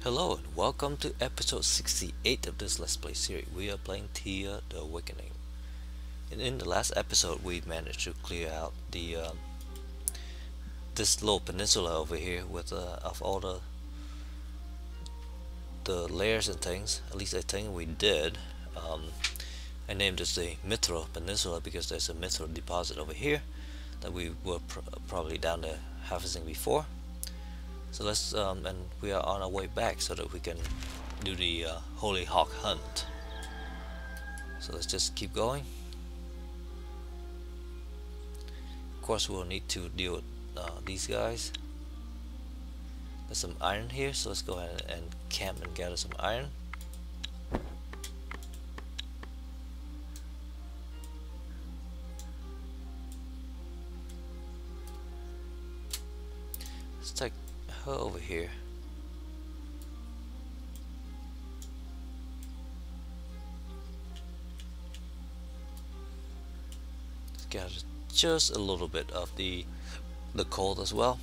Hello and welcome to episode 68 of this Let's Play series. We are playing Thea the Awakening. And in the last episode we managed to clear out the this little peninsula over here with of all the layers and things. At least I think we did. I named this the Mithril Peninsula because there's a mithril deposit over here that we were probably down there harvesting before. So let's and we are on our way back so that we can do the Holy Hawk hunt. So let's just keep going. Of course we'll need to deal with these guys. There's some iron here, so let's go ahead and camp and gather some iron. Let's take her over here. Let's gather just a little bit of the coal as well.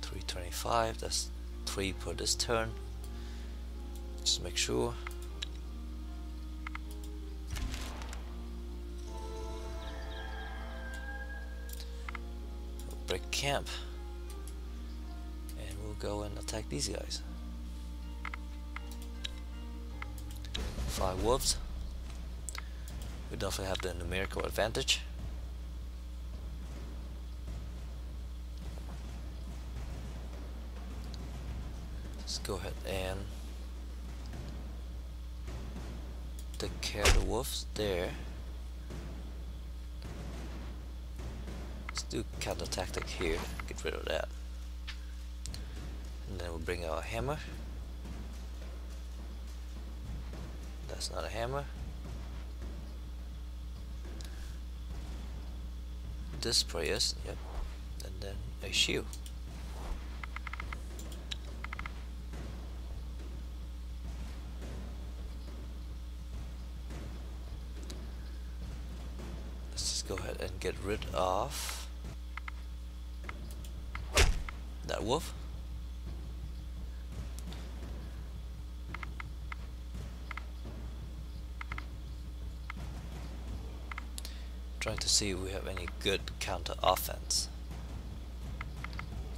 $325, that's 3 per this turn. Just make sure. We'll break camp and we'll go and attack these guys. 5 wolves. We definitely have the numerical advantage. Let's go ahead and take care of the wolves there. Let's do counter tactic here, get rid of that. And then we'll bring our hammer. That's not a hammer. This spray is, yep. And then a shield. Go ahead and get rid of that wolf. Trying to see if we have any good counter offense.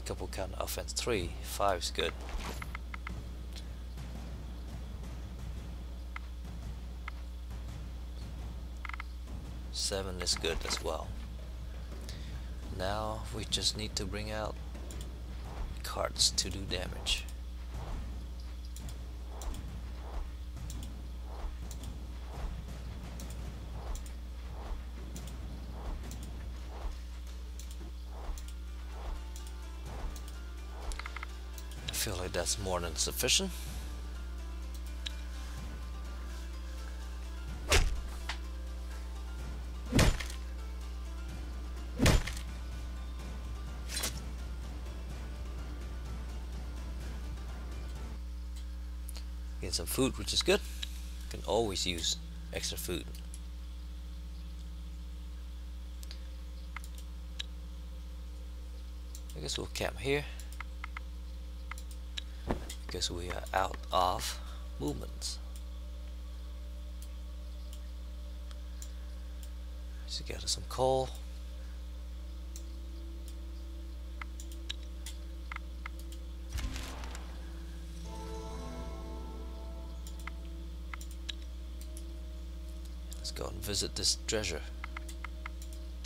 A couple counter offense. 3, 5 is good. Seven is good as well. Now we just need to bring out cards to do damage. I feel like that's more than sufficient. Get some food, which is good. Can always use extra food. I guess we'll camp here because we are out of movements. Just gather some coal. Let's go and visit this treasure.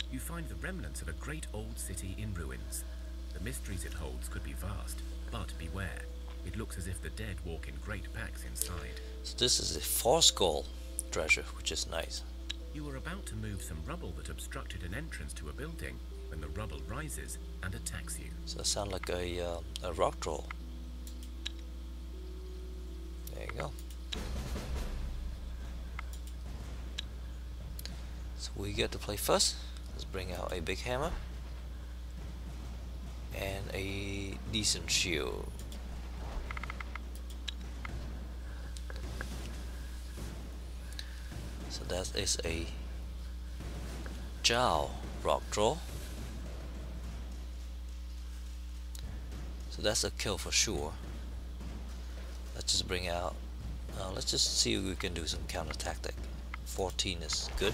You find the remnants of a great old city in ruins. The mysteries it holds could be vast, but beware. It looks as if the dead walk in great packs inside. So this is a 4 skull treasure, which is nice. You were about to move some rubble that obstructed an entrance to a building when the rubble rises and attacks you. So it sounds like a rock troll. There you go. So we get to play first. Let's bring out a big hammer and a decent shield. So that is a Jiao rock draw. So that's a kill for sure. Let's just bring out, let's just see if we can do some counter tactic. 14 is good.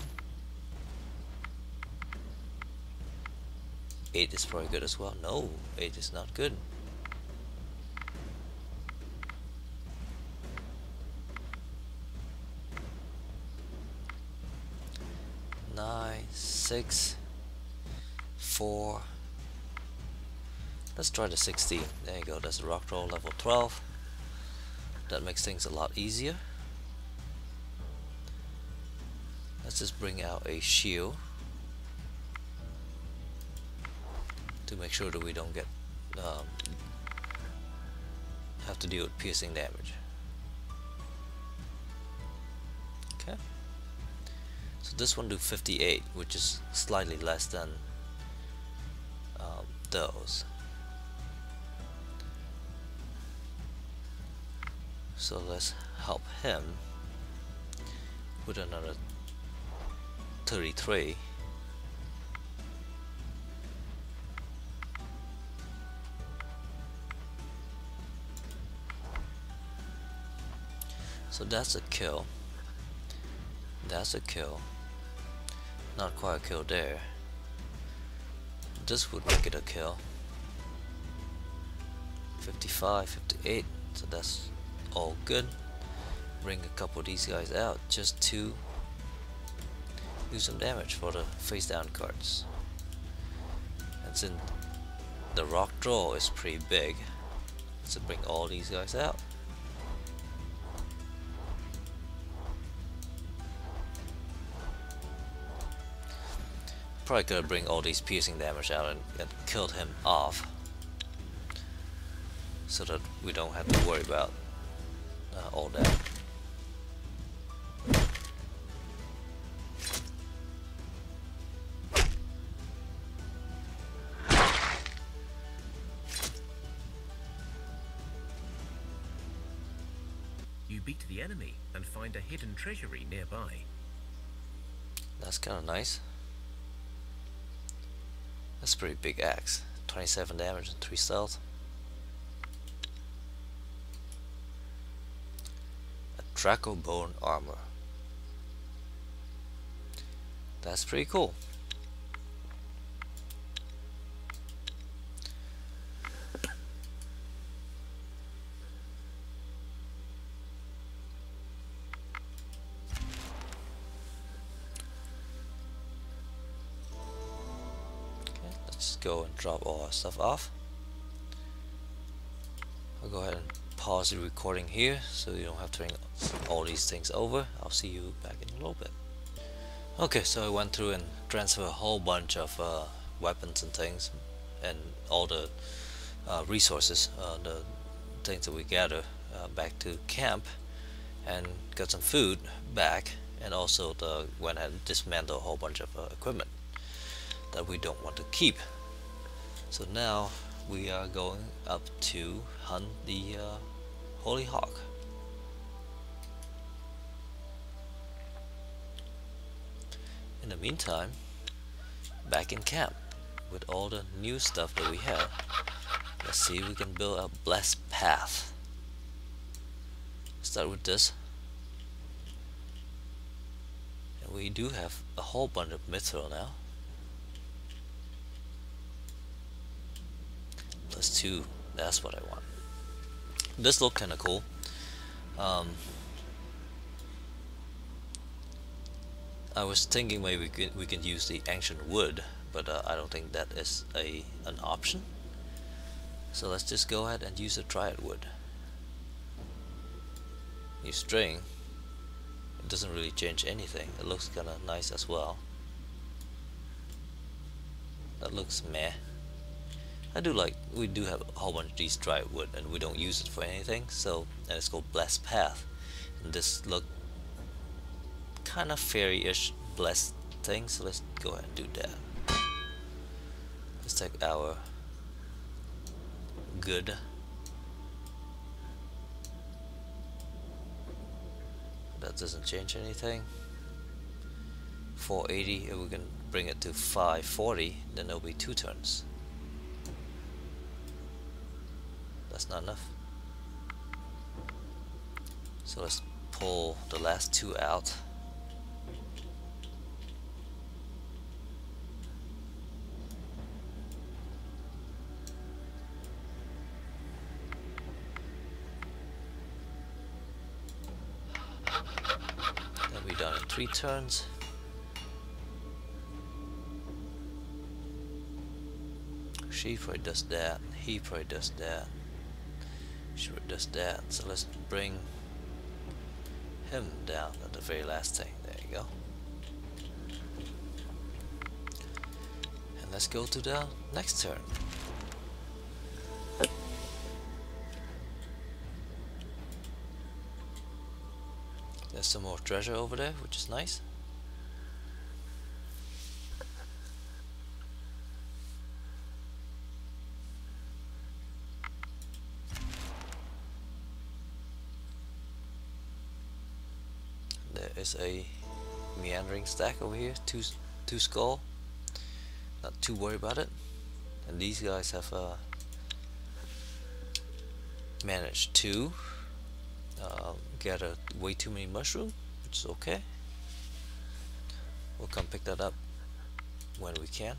8 is probably good as well. No, 8 is not good. 9, 6, 4. Let's try the 16. There you go. That's a rock draw level 12. That makes things a lot easier. Let's just bring out a shield to make sure that we don't get have to deal with piercing damage. Okay. So this one do 58, which is slightly less than those. So let's help him with another 33. So that's a kill. That's a kill. Not quite a kill there. This would make it a kill. 55, 58. So that's all good. Bring a couple of these guys out just to do some damage for the face down cards. And since the rock draw is pretty big, let's bring all these guys out. Probably could have bring all these piercing damage out and killed him off, so that we don't have to worry about all that. You beat the enemy and find a hidden treasury nearby. That's kind of nice. That's a pretty big axe. 27 damage and 3 stealth. A Draco bone armor. That's pretty cool. Let's go and drop all our stuff off. I'll go ahead and pause the recording here so you don't have to bring all these things over. I'll see you back in a little bit. Okay, so I went through and transferred a whole bunch of weapons and things, and all the resources, the things that we gather back to camp, and got some food back, and also went and dismantled a whole bunch of equipment that we don't want to keep. So now we are going up to hunt the Holy Hawk. In the meantime, back in camp with all the new stuff that we have, let's see if we can build a blessed path. Start with this. And we do have a whole bunch of mithril now. +2, that's what I want. This look kind of cool. I was thinking maybe we can use the ancient wood, but I don't think that is an option. So let's just go ahead and use the triad wood. New string. It doesn't really change anything. It looks kind of nice as well. That looks meh. I do like, we do have a whole bunch of these dry wood and we don't use it for anything, so, and it's called Blessed Path, and this look kind of fairy-ish blessed thing, so let's go ahead and do that. Let's take our good. That doesn't change anything. 480. If we can bring it to 540, then it'll be 2 turns. That's not enough. So let's pull the last 2 out. That'll be done in 3 turns. She probably does that. He probably does that. She probably does that. So let's bring him down at the very last thing. There you go. And let's go to the next turn. There's some more treasure over there, which is nice. There is a meandering stack over here, two skull. Not too worried about it. And these guys have managed to gather way too many mushrooms, which is okay. We'll come pick that up when we can.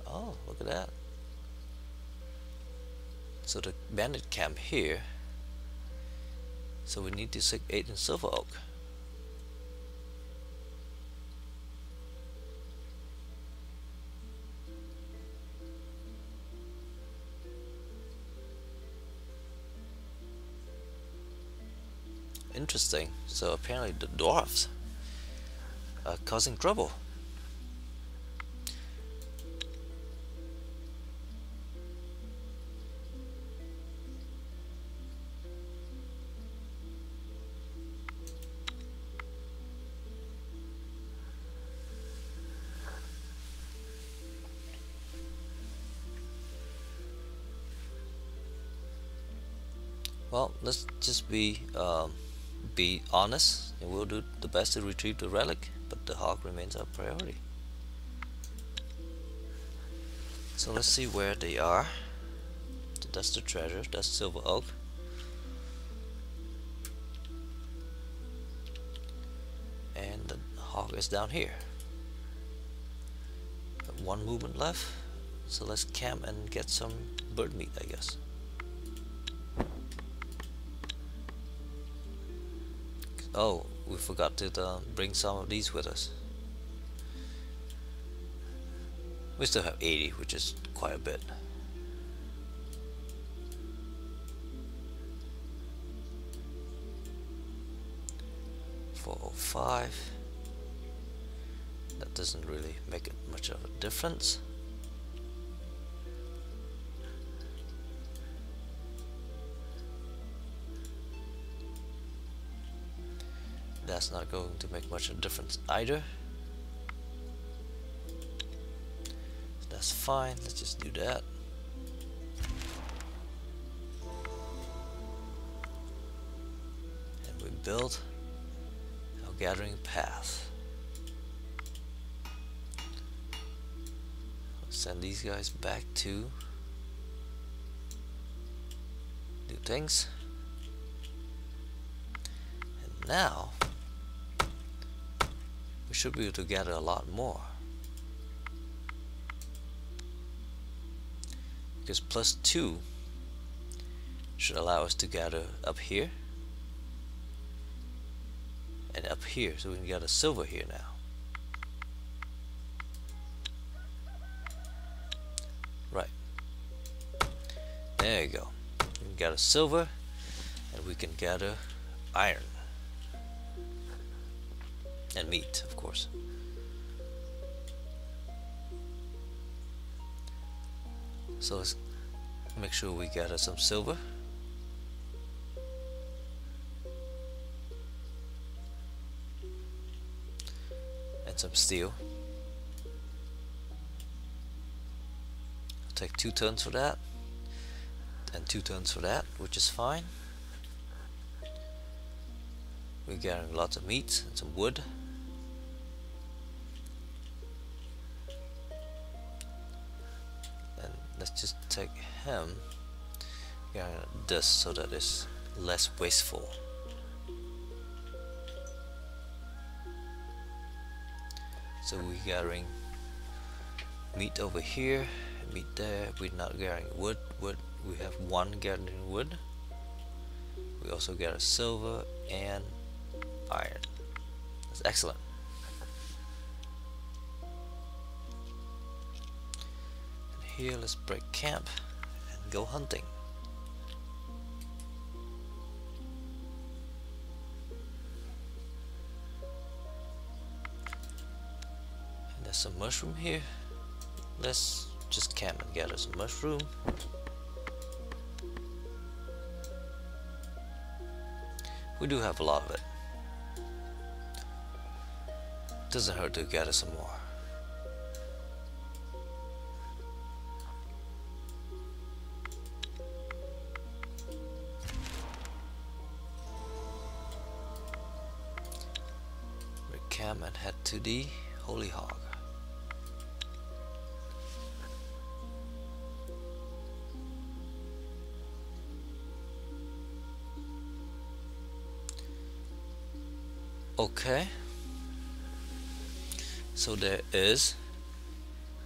Oh, look at that. So the bandit camp here. So we need to seek 8 in silver oak. Interesting. So apparently the dwarves are causing trouble. Well, let's just be honest, and we'll do the best to retrieve the relic, but the hog remains our priority. So let's see where they are. So that's the treasure, that's silver oak. And the hog is down here. Got 1 movement left, so let's camp and get some bird meat, I guess. Oh, we forgot to bring some of these with us. We still have 80, which is quite a bit. $405. That doesn't really make it much of a difference. That's not going to make much of a difference either. That's fine, let's just do that. And we build our gathering path. I'll send these guys back to do things. And now we should be able to gather a lot more, because +2 should allow us to gather up here and up here, so we can gather silver here now. Right, there you go. We can gather silver and we can gather iron. And meat, of course. So let's make sure we gather some silver. And some steel. I'll take 2 tons for that. And 2 tons for that, which is fine. We're gathering lots of meat and some wood. take him this so that it's less wasteful. So we're gathering meat over here, meat there. We're not gathering wood. We have one gathering wood. We also gather silver and iron. That's excellent. And here, let's break camp and go hunting. And there's some mushroom here. Let's just camp and gather some mushroom. We do have a lot of it. Doesn't hurt to gather some more. We camp and head to the Holy Hog. Okay, so there is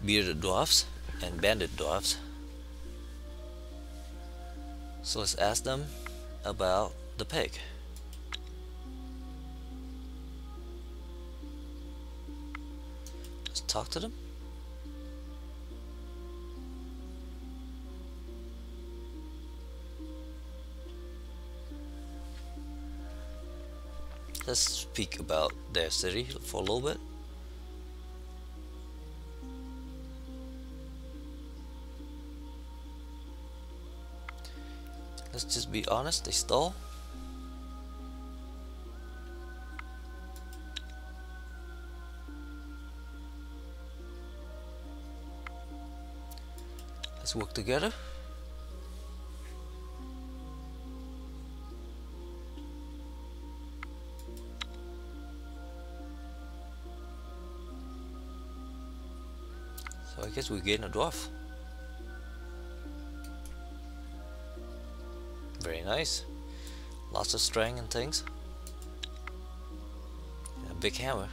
bearded dwarfs and banded dwarfs. So let's ask them about the pig. Let's talk to them. Let's speak about their city for a little bit. Let's just be honest, they stole. Let's work together. So I guess we gain a dwarf. Very nice. Lots of strength and things. And a big hammer.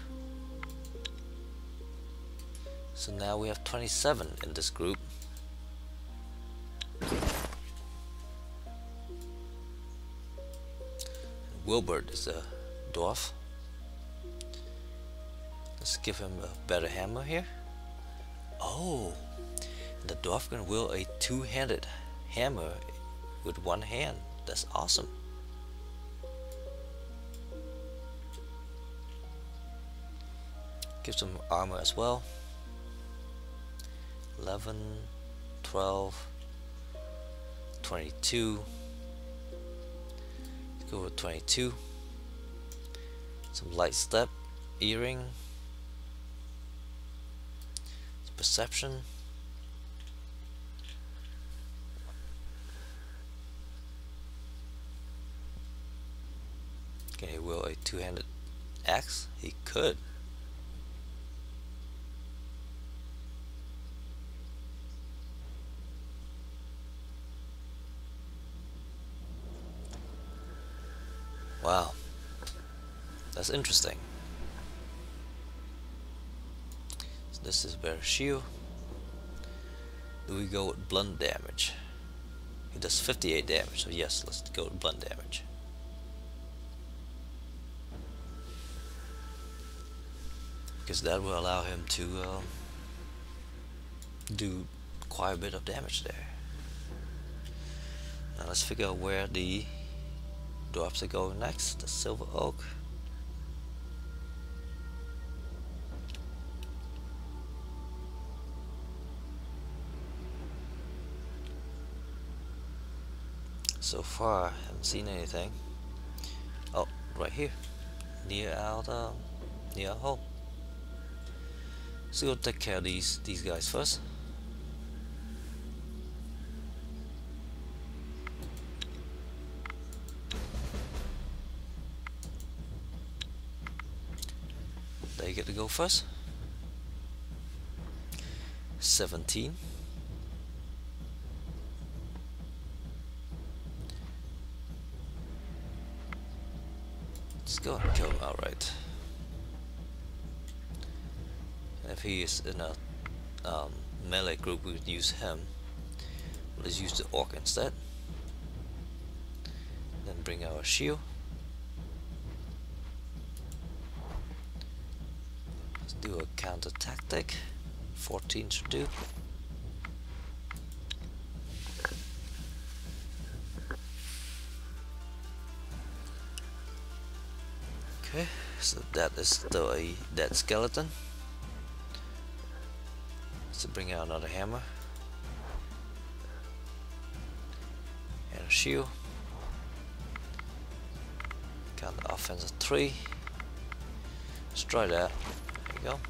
So now we have 27 in this group. And Wilbert is a dwarf. Let's give him a better hammer here. Oh, the dwarf can wield a two-handed hammer with one hand. That's awesome. Give some armor as well. 11, 12, 22. Let's go with 22. Some light step, earring. Perception. Can he wield a two-handed axe? He could. Wow, that's interesting. This is better shield. Do we go with blunt damage? He does 58 damage, so yes, let's go with blunt damage. Because that will allow him to do quite a bit of damage there. Now let's figure out where the dwarfs are going next. The silver oak. So far, I haven't seen anything. Oh, right here, near our home. So we'll take care of these guys first. They get to go first. 17. Let's go and kill him outright. And if he is in a melee group, we would use him. Let's use the orc instead. Then bring our shield. Let's do a counter tactic. 14 should do. Okay, so that is still a dead skeleton. Let's bring out another hammer and a shield. Count the offense of 3. Let's try that. There you go.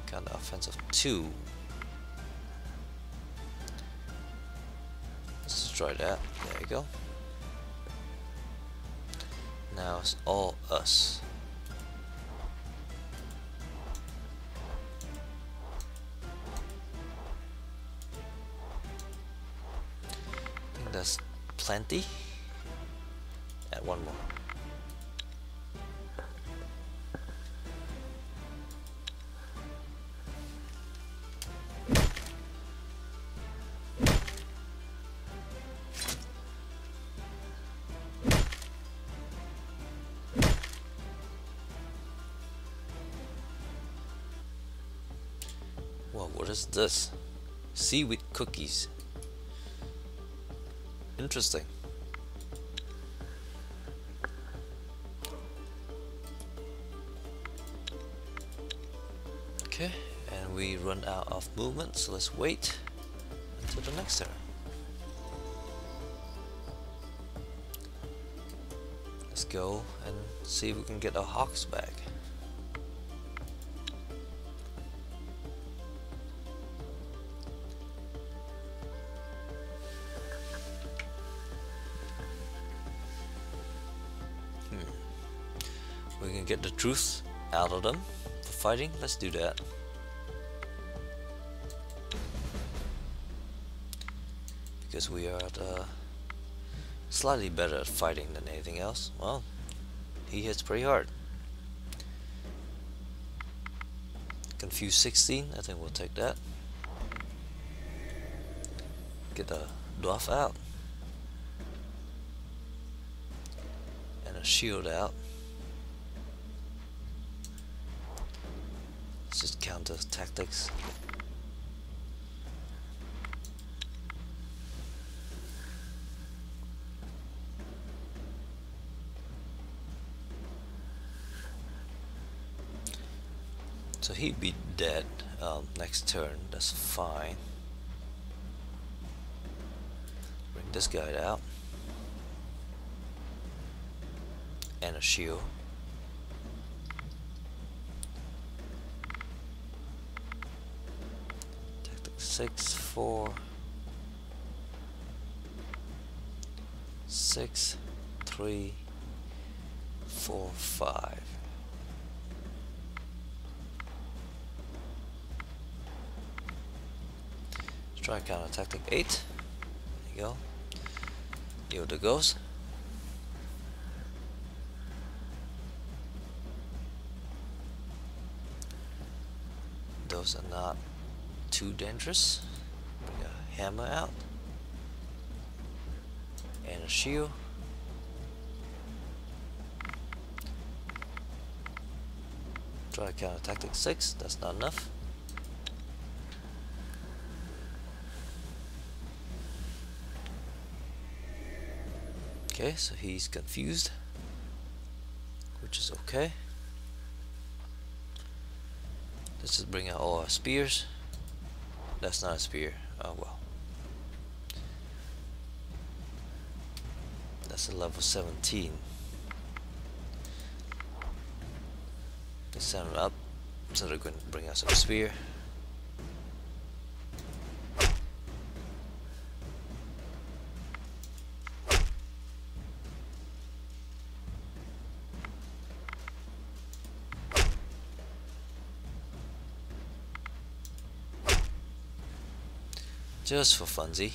Count the offense of 2. Let's try that. There you go. Now it's all us. I think that's plenty. Add one more. Whoa, what is this? Seaweed cookies. Interesting. Okay, and we run out of movement, so let's wait until the next turn. Let's go and see if we can get our hawks back. We can get the truth out of them for fighting. Let's do that. Because we are slightly better at fighting than anything else. Well, he hits pretty hard. Confused 16, I think we'll take that. Get a dwarf out. And a shield out. Let's just counter tactics. So he'd be dead next turn, that's fine. Bring this guy out. And a shield. Tactic 6, 4, 6, 3, 4, 5. Try counter tactic 8. There you go. Yoda goes. Those are not too dangerous. Bring a hammer out. And a shield. Try counter tactic 6. That's not enough. Okay, so he's confused, which is okay. Let's just bring out all our spears. That's not a spear. Oh well. That's a level 17. Let's send them up so they're going to bring out some spear. just for funsy.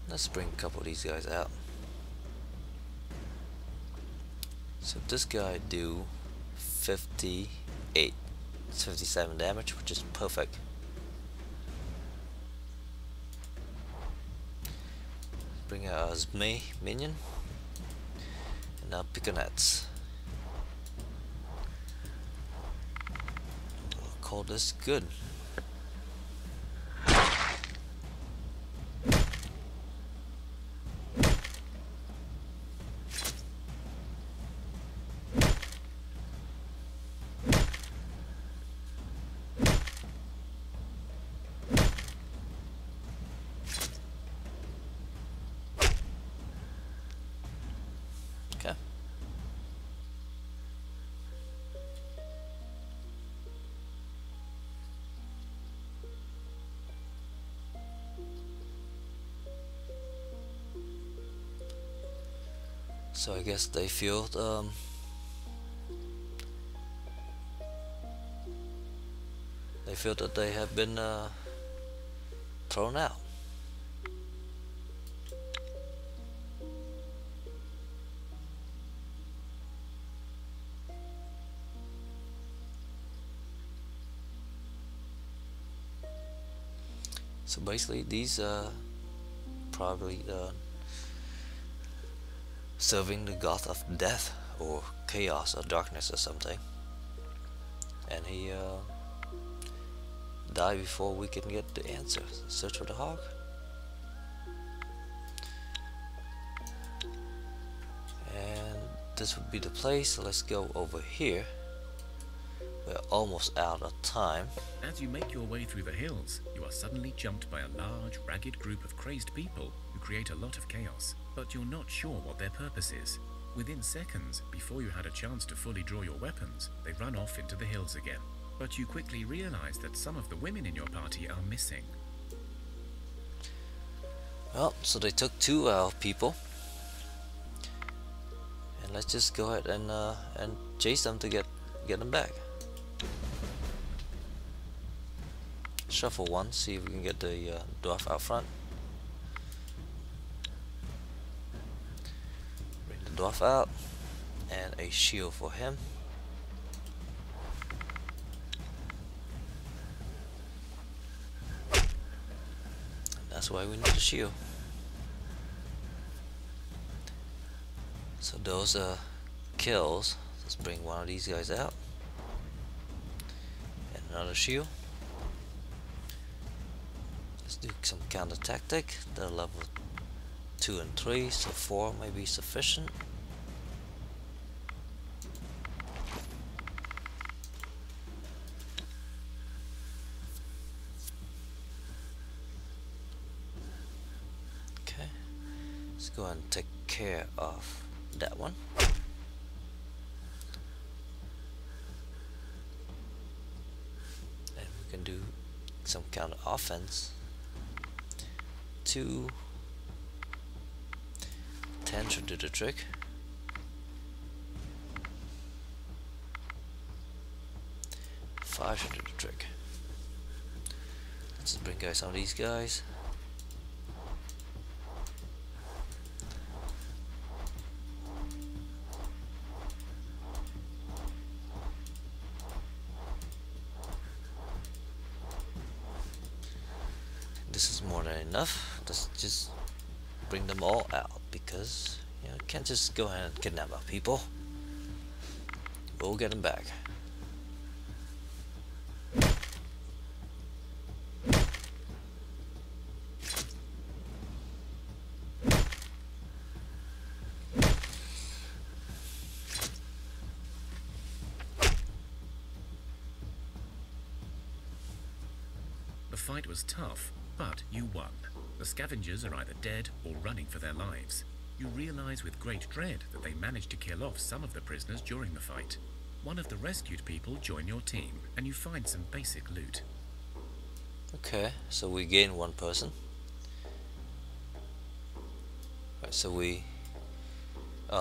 Let's bring a couple of these guys out. So this guy do 58, it's 57 damage, which is perfect. Bring out his minion, and now piconets. I'll call this good. Okay. So I guess they feel that they have been thrown out. So basically these probably serving the god of death or chaos or darkness or something, and he died before we can get the answer. Search for the hawk. And this would be the place, so let's go over here. We're almost out of time. As you make your way through the hills, you are suddenly jumped by a large, ragged group of crazed people who create a lot of chaos, but you're not sure what their purpose is. Within seconds, before you had a chance to fully draw your weapons, they run off into the hills again. But you quickly realize that some of the women in your party are missing. Well, so they took 2 people, and let's just go ahead and chase them to get them back. Shuffle one, see if we can get the dwarf out front. Bring the dwarf out, and a shield for him. And that's why we need a shield. So those kills. Let's bring one of these guys out, and another shield. Let's do some counter tactic. They're level 2 and 3, so 4 may be sufficient. Okay, let's go and take care of that one. And we can do some counter offense. 2, 10 should do the trick. 5 should do the trick. Let's just bring guys some of these guys. This is more than enough. Let's just bring them all out, because you know, can't just go ahead and kidnap our people. We'll get them back. The fight was tough, but you won. The scavengers are either dead or running for their lives. You realize with great dread that they managed to kill off some of the prisoners during the fight. One of the rescued people join your team, and you find some basic loot. Okay, so we gain 1 person. Right, so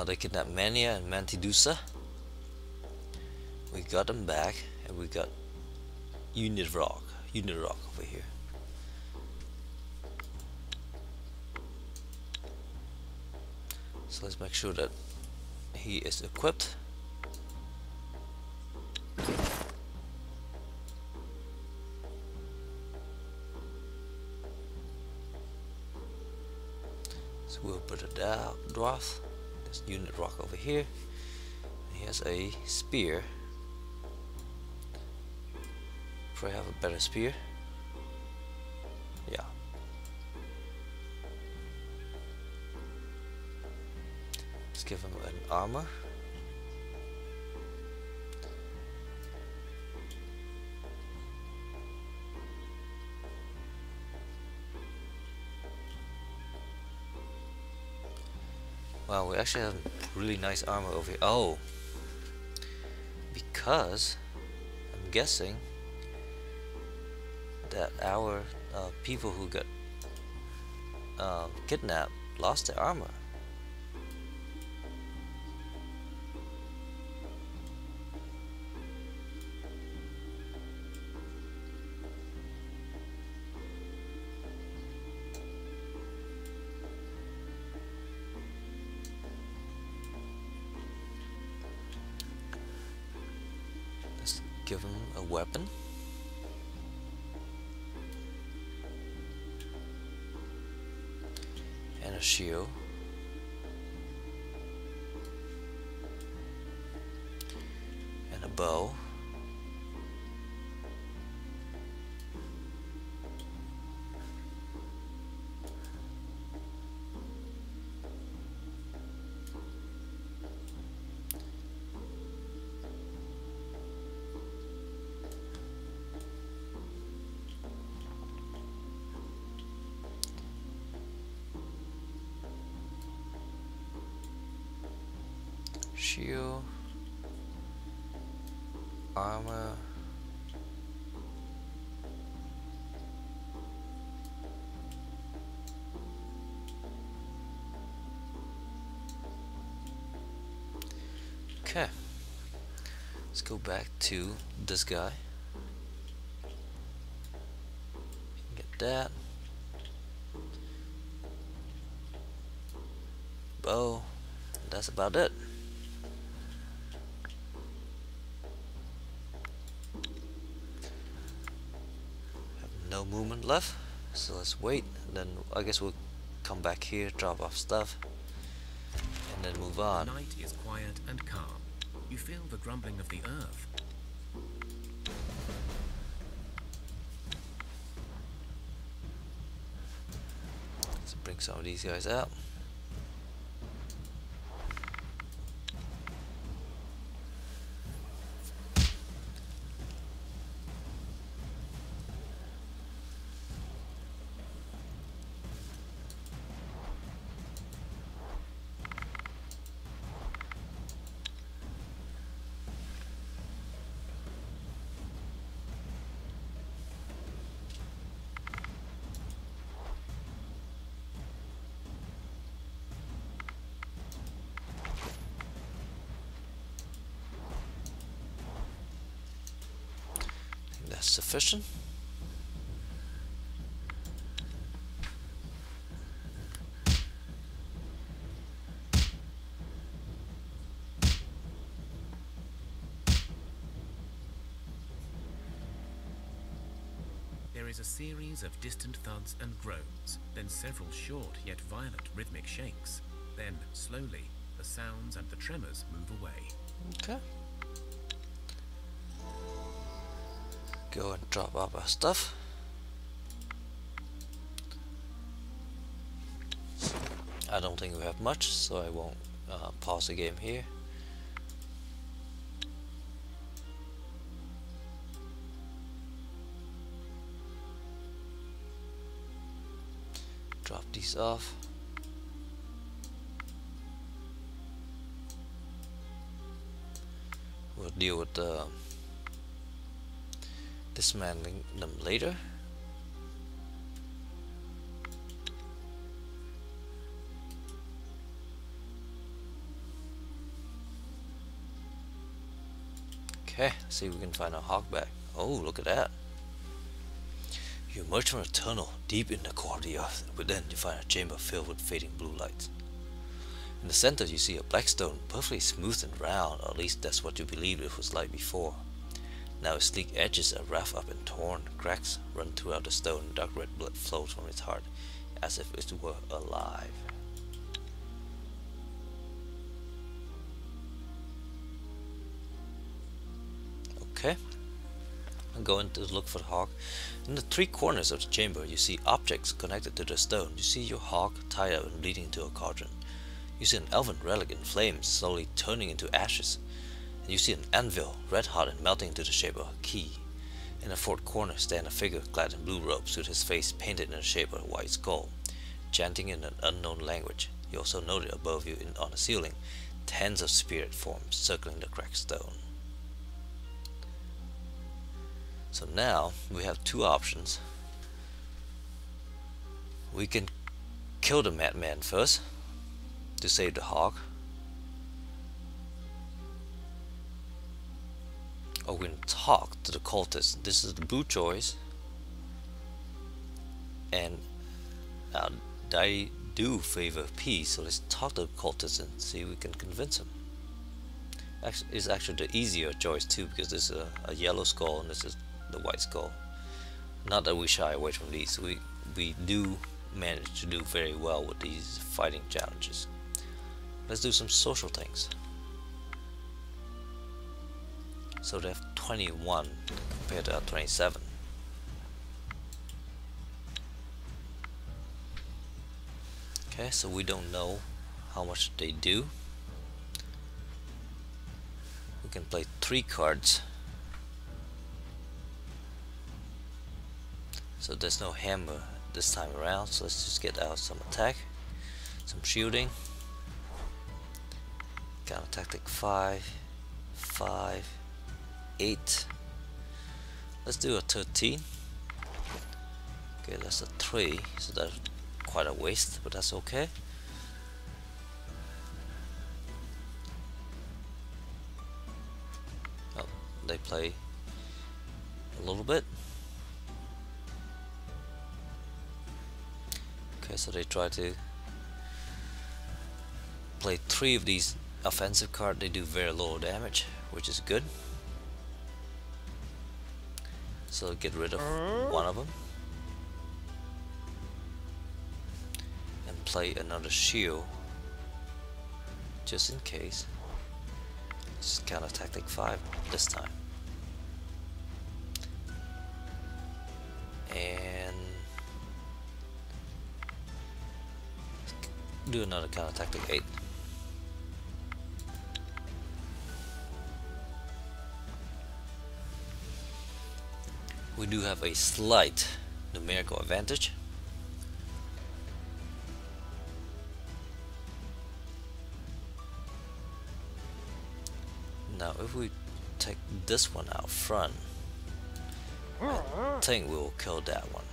they kidnapped Mania and Mantidusa. We got them back, and we got Unit Rock over here. So let's make sure that he is equipped. So we'll put a dwarf, this unit rock over here. He has a spear. Probably have a better spear. Yeah. Let's give him an armor. Wow, we actually have really nice armor over here. Oh, because I'm guessing that our people who got kidnapped lost their armor. Let's give him a weapon. And a shield. And a bow. Shield, armor, okay. Let's go back to this guy. Get that. Bow. That's about it. No movement left, so let's wait, and then I guess we'll come back here, drop off stuff, and then move on. The night is quiet and calm. You feel the grumbling of the earth. Let's bring some of these guys out. That's sufficient. There is a series of distant thuds and groans, then several short yet violent rhythmic shakes. Then, slowly, the sounds and the tremors move away. Okay. Go and drop off our stuff. I don't think we have much, so I won't pause the game here. Drop these off. We'll deal with dismantling them later. Okay, let's see if we can find a hogback. Oh, look at that. You emerge from a tunnel deep in the core of the earth. Within, you find a chamber filled with fading blue lights. In the center you see a black stone, perfectly smooth and round, or at least that's what you believed it was like before. Now its sleek edges are roughed up and torn, cracks run throughout the stone, dark red blood flows from its heart, as if it were alive. Okay, I'm going to look for the hawk. In the three corners of the chamber you see objects connected to the stone. You see your hawk tied up and bleeding into a cauldron. You see an elven relic in flames, slowly turning into ashes. And you see an anvil, red hot and melting into the shape of a key. In the fourth corner stands a figure clad in blue robes with his face painted in the shape of a white skull, chanting in an unknown language. You also noted above you on the ceiling tens of spirit forms circling the cracked stone. So now we have two options. We can kill the madman first to save the hawk, or we can talk to the cultist. This is the blue choice, and I do favor peace, so let's talk to the cultist and see if we can convince him. It's actually the easier choice too, because this is a yellow skull and this is the white skull. Not that we shy away from these. We do manage to do very well with these fighting challenges. Let's do some social things. So they have 21 compared to our 27. Okay, so we don't know how much they do. We can play 3 cards. So there's no hammer this time around, so let's just get out some attack, some shielding. Counter tactic 5, 5, 8. Let's do a 13. Okay, that's a 3, so that's quite a waste, but that's okay. Oh, they play a little bit. Okay, so they try to play 3 of these offensive cards. They do very little damage, which is good. So get rid of one of them and play another shield just in case. Just counter tactic 5 this time. And do another counter tactic 8. We do have a slight numerical advantage. Now if we take this one out front, I think we will kill that one.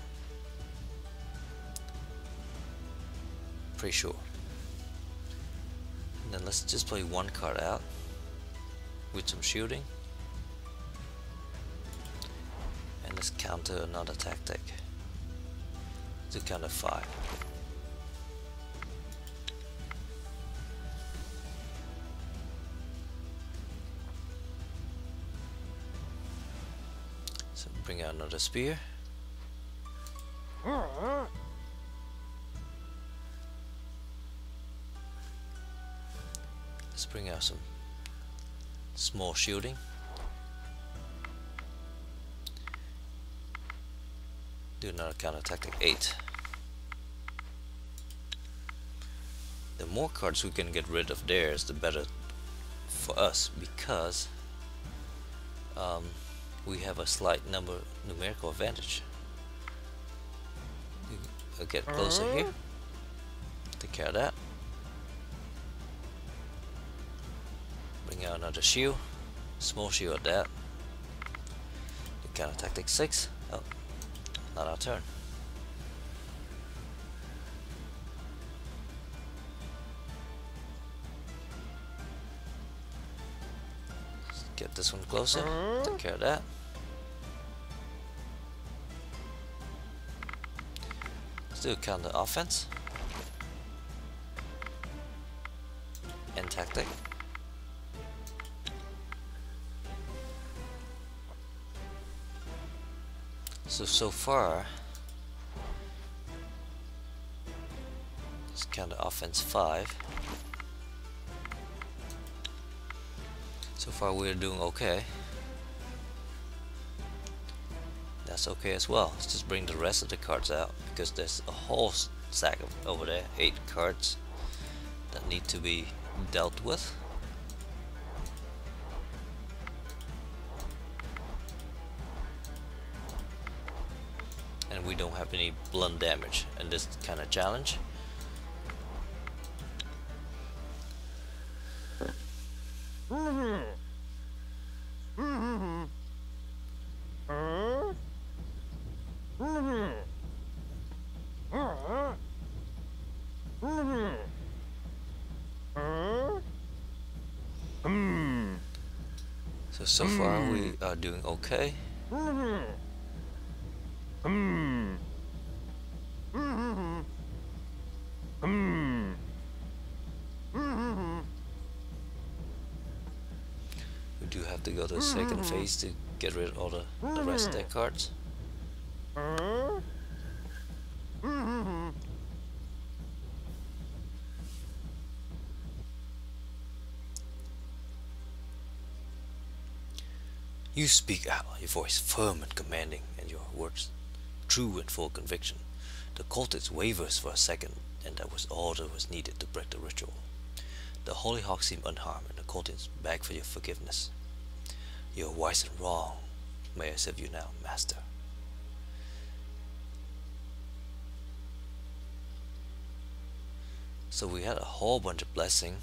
Pretty sure. And then let's just play 1 card out with some shielding. And let's counter another tactic to counter 5. So bring out another spear. Let's bring out some small shielding. Do another counter tactic 8. The more cards we can get rid of theirs, the better for us, because we have a slight numerical advantage. We'll get closer here. Take care of that. Bring out another shield. Small shield at that. The counter tactic 6. Oh, not our turn. Let's get this one closer. Take care of that. Let's do a counter offense. tactic. So far let's count the offense 5. So far we're doing okay. That's okay as well. Let's just bring the rest of the cards out, because there's a whole stack of over there, 8 cards that need to be dealt with. And we don't have any blunt damage in this kind of challenge. So far we are doing okay. We do have to go to the second phase to get rid of all the rest of their cards. You speak out, your voice firm and commanding, and your words true and full conviction. The cultist wavers for a second, and that was all that was needed to break the ritual. The hollyhock seemed unharmed, and the cultist begged for your forgiveness. You are wise and wrong. May I serve you now, master? So we had a whole bunch of blessing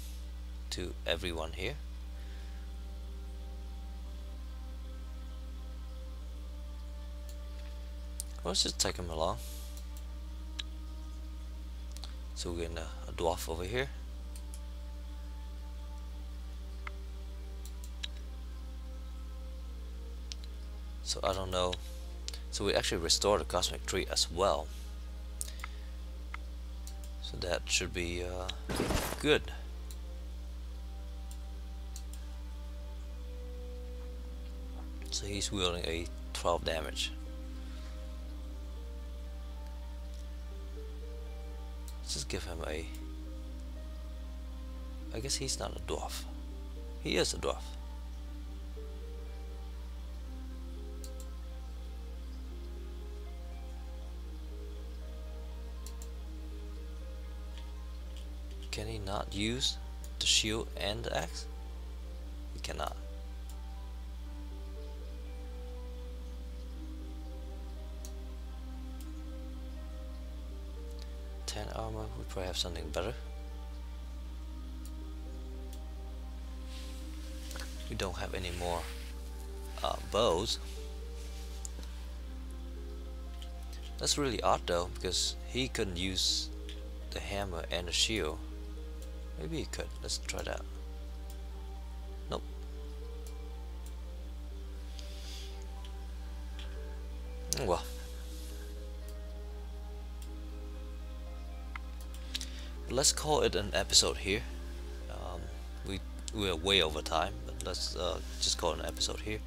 to everyone here. Let's just take him along. So we're getting a dwarf over here. So I don't know. So we actually restore the cosmic tree as well. So that should be good. So he's wielding a 12 damage. Let's just give him a... I guess he's not a dwarf. He is a dwarf. Can he not use the shield and the axe? He cannot. Armor, we probably have something better. We don't have any more bows. That's really odd though, because he couldn't use the hammer and the shield. Maybe he could. Let's try that. Nope. Well. Let's call it an episode here. We are way over time, but let's just call it an episode here.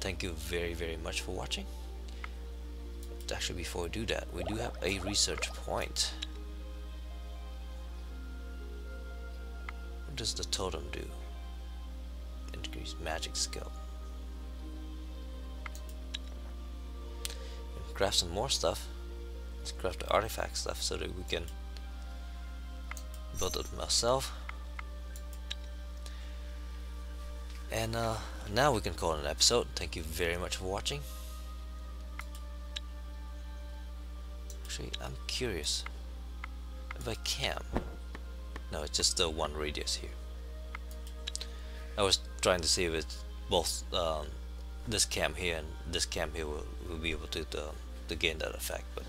Thank you very much for watching. Actually, before we do that, we do have a research point. What does the totem do? Increase magic skill. Craft some more stuff. Let's craft the artifact stuff so that we can build it myself. And now we can call it an episode. Thank you very much for watching. Actually, I'm curious if I can. No, it's just the one radius here. I was trying to see if it's both this cam here and this cam here will be able to gain that effect, but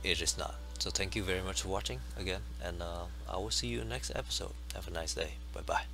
it is not. So thank you very much for watching again, and I will see you in the next episode. Have a nice day. Bye bye.